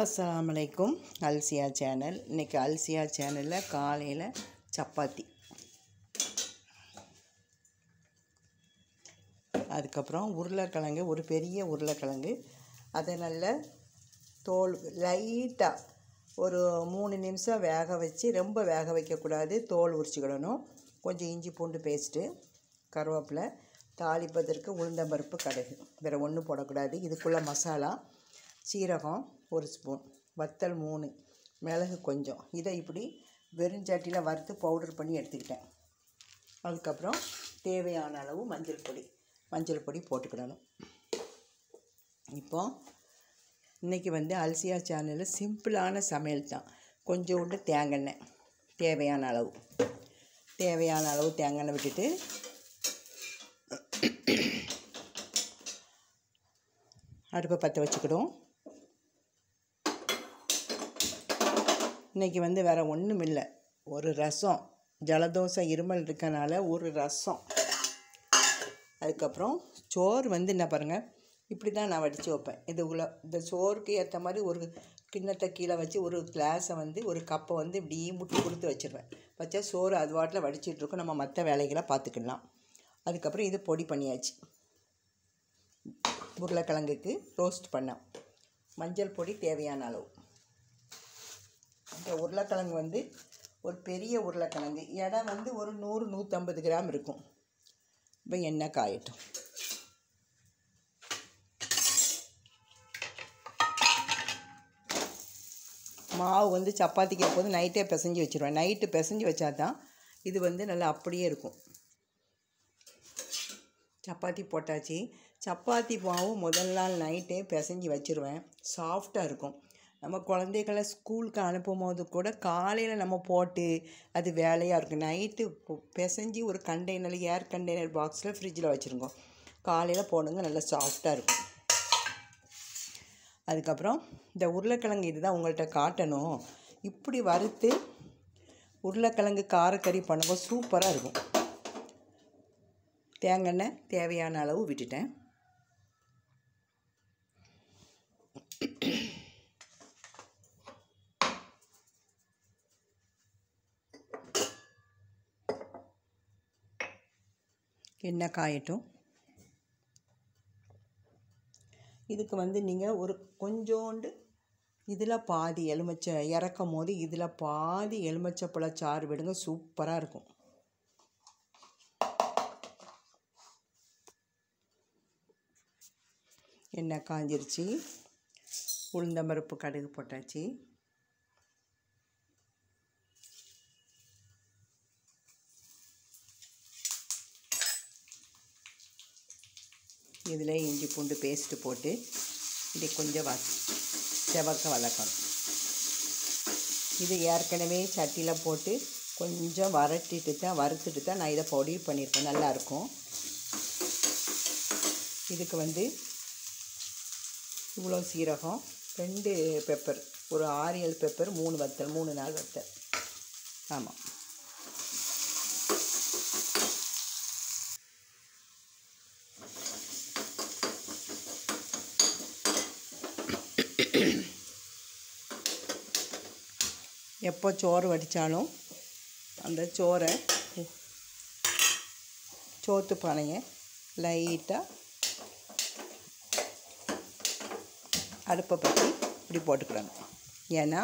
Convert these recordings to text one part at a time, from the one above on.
அஸ்ஸலாமலைக்கும். அல்சியா channel. இன்றைக்கி அல்சியா சேனலில் காலையில் சப்பாத்தி, அதுக்கப்புறம் உருளைக்கிழங்கு, ஒரு பெரிய உருளைக்கிழங்கு, அதை நல்ல தோல் லைட்டாக ஒரு 3 நிமிஷம் வேக வச்சு, ரொம்ப வேக வைக்கக்கூடாது, தோல் உரிச்சிக்கிடணும். கொஞ்சம் இஞ்சி பூண்டு பேஸ்ட்டு, கருவேப்பிலை, தாளிப்பதற்கு உளுந்தம்பருப்பு, கடுகு, வேறு ஒன்றும் போடக்கூடாது. இதுக்குள்ளே மசாலா சீரகம் 1 ஸ்பூன், வத்தல் 3, மிளகு கொஞ்சம். இதை இப்படி வெறுஞ்சட்டியில் வறுத்து பவுடர் பண்ணி எடுத்துக்கிட்டேன். அதுக்கப்புறம் தேவையான அளவு மஞ்சள் பொடி போட்டுக்கிடணும். இப்போது இன்றைக்கி அல்சியா சேனலில் சிம்பிளான சமையல் தான். கொஞ்சோண்டு தேங்காய், தேவையான அளவு தேங்காய் விட்டுட்டு அடுப்பை பற்ற வச்சுக்கிடும். இன்றைக்கி வேறு ஒன்றும் இல்லை, ஒரு ரசம், ஜலதோஷம் இருமல் இருக்கனால ஒரு ரசம். அதுக்கப்புறம் சோறு என்ன பாருங்கள், இப்படி தான் நான் வடித்து வைப்பேன். இதுக்குள்ளே இந்த சோறுக்கு ஏற்ற மாதிரி ஒரு கிண்ணத்தை கீழே வச்சு ஒரு கிளாஸை ஒரு கப்பை இப்படி முட்டி கொடுத்து வச்சுருவேன். வச்சா சோறு அது வாட்டில் வடிச்சிட்ருக்கோம், நம்ம மற்ற வேலைகளை பார்த்துக்கலாம். அதுக்கப்புறம் இது பொடி பண்ணியாச்சு. உருளைக்கிழங்குக்கு ரோஸ்ட் பண்ணேன். மஞ்சள் பொடி தேவையான அளவு. இந்த உருளைக்கிழங்கு ஒரு பெரிய உருளைக்கிழங்கு, எடை ஒரு 100-150 கிராம் இருக்கும். இப்போ எண்ணெய் காயட்டும். மாவு சப்பாத்திக்கு எப்போது நைட்டே பிசைஞ்சு வச்சுருவேன். நைட்டு பிசைஞ்சு வச்சா தான் இது நல்லா அப்படியே இருக்கும். சப்பாத்தி போட்டாச்சு. சப்பாத்தி மாவு முதல் நாள் நைட்டே பிசைஞ்சு வச்சுருவேன், சாஃப்டாக இருக்கும். நம்ம குழந்தைகளை ஸ்கூலுக்கு அனுப்பும் போது கூட காலையில் நம்ம போட்டு அது வேலையாக இருக்கும். நைட்டு பிசைஞ்சு ஒரு கண்டெய்னர், ஏர் கண்டெய்னர் பாக்ஸில் ஃப்ரிட்ஜில் வச்சுருங்க. காலையில் போடுங்க, நல்லா சாஃப்டாக இருக்கும். அதுக்கப்புறம் இந்த உருளைக்கிழங்கு இதுதான் உங்கள்கிட்ட காட்டணும். இப்படி வறுத்து உருளைக்கிழங்கு காரக்கறி பண்ணுங்க, சூப்பராக இருக்கும். தேங்காய் தேவையான அளவு விட்டுட்டேன். எண்ணெய் காயட்டும். இதுக்கு நீங்கள் ஒரு கொஞ்சோண்டு இதில் பாதி எலுமிச்சை இறக்கும் போது இதில் பாதி எலுமிச்சைப்பழ சாறு விடுங்க, சூப்பராக இருக்கும். எண்ணெய் காஞ்சிருச்சு. உளுந்தம்பருப்பு, கடுகு போட்டாச்சு. இதில் இஞ்சி பூண்டு பேஸ்ட்டு போட்டு இதை கொஞ்சம் செவக்க வதக்கணும். இது ஏற்கனவே சட்டியில் போட்டு கொஞ்சம் வறுத்துட்டு தான் நான் இதை பொடி பண்ணியிருக்கேன், நல்லாயிருக்கும். இதுக்கு இவ்வளோ சீரகம், 2 பெப்பர், ஒரு 6-7 பெப்பர், 3 வத்தல், 3-4 வத்தல். ஆமாம், எப்போ சோறு வடித்தாலும் அந்த சோத்து பானையை லைட்டாக அடுப்பை பற்றி இப்படி போட்டுக்கிடணும். ஏன்னா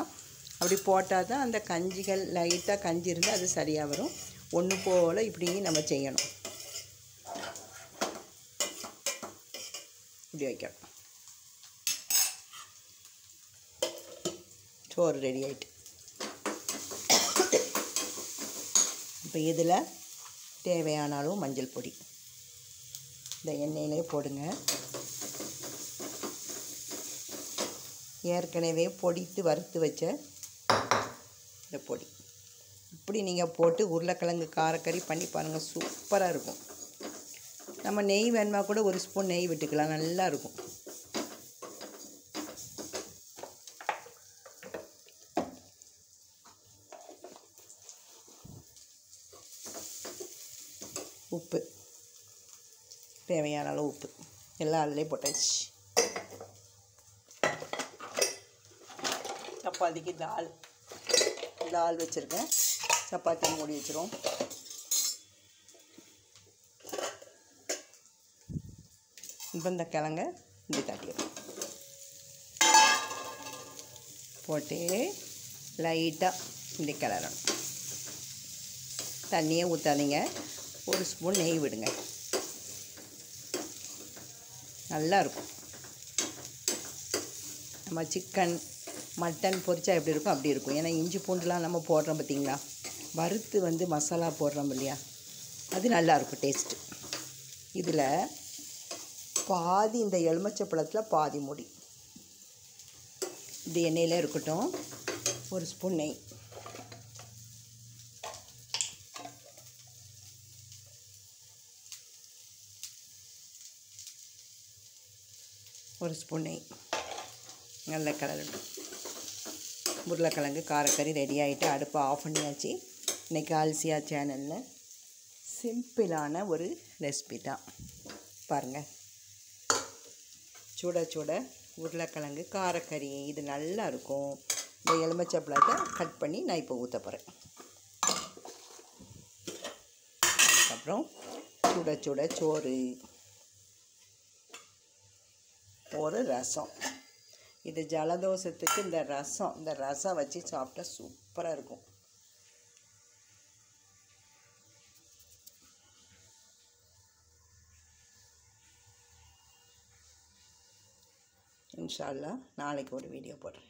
அப்படி போட்டால் தான் அந்த கஞ்சிகள் லைட்டாக கஞ்சி இருந்தால் அது சரியாக வரும். ஒன்று போல் இப்படி நம்ம செய்யணும். இப்படி வைக்கணும். சோறு ரெடி ஆகிட்டு. இப்போ இதில் தேவையான அளவு மஞ்சள் பொடி இந்த எண்ணெயிலே போடுங்க. ஏற்கனவே பொடித்து வறுத்து வச்ச இந்த பொடி இப்படி நீங்கள் போட்டு உருளைக்கிழங்கு காரக்கறி பண்ணி பாருங்கள், சூப்பராக இருக்கும். நம்ம நெய் வேணுமா கூட 1 ஸ்பூன் நெய் விட்டுக்கலாம், நல்லா இருக்கும். உப்பு தேவையான அளவு உப்பு எல்லாம் அதிலே போட்டாச்சு. சப்பாத்திக்கு தால் வச்சுருக்கேன். சப்பாத்தி மூடி வச்சிரும். இப்போ இந்த கிழங்க இப்படி தட்டிடும் போட்டு லைட்டாக இப்படி கிளறணும். தண்ணியே ஊற்றாதீங்க. ஒரு ஸ்பூன் நெய் விடுங்க. நல்லாயிருக்கும். நம்ம சிக்கன் மட்டன் பொரிச்சா எப்படி இருக்கும் அப்படி இருக்கும். ஏன்னா இஞ்சி பூண்டுலாம் நம்ம போடுறோம் பார்த்திங்களா, வறுத்து மசாலா போடுறோம் இல்லையா, அது நல்லாயிருக்கும் டேஸ்ட்டு. இதில் பாதி இந்த எலுமிச்சப்பழத்தில் பாதி மூடி இப்படி எண்ணெயில் இருக்கட்டும். ஒரு ஸ்பூன் நெய், ஒரு ஸ்பூன் நெய் நல்ல கலரட்டும். உருளைக்கிழங்கு காரக்கறி ரெடி ஆகிட்டு அடுப்பை ஆஃப் பண்ணியாச்சு. இன்றைக்கி ஆல்சியா சேனலில் சிம்பிளான ஒரு ரெசிபி தான் பாருங்கள். சுட சுட உருளைக்கிழங்கு காரக்கறி இது நல்லா இருக்கும். இந்த எலுமிச்சப்பழத்தை கட் பண்ணி நான் இப்போ ஊற்ற போகிறேன். அதுக்கப்புறம் சுட சுட சோறு, ஒரு ரசம். இது ஜலதோஷத்துக்கு இந்த ரசம் வச்சு சாப்பிட்டா சூப்பராக இருக்கும். இன்ஷா அல்லாஹ் நாளைக்கு ஒரு வீடியோ போடுறேன்.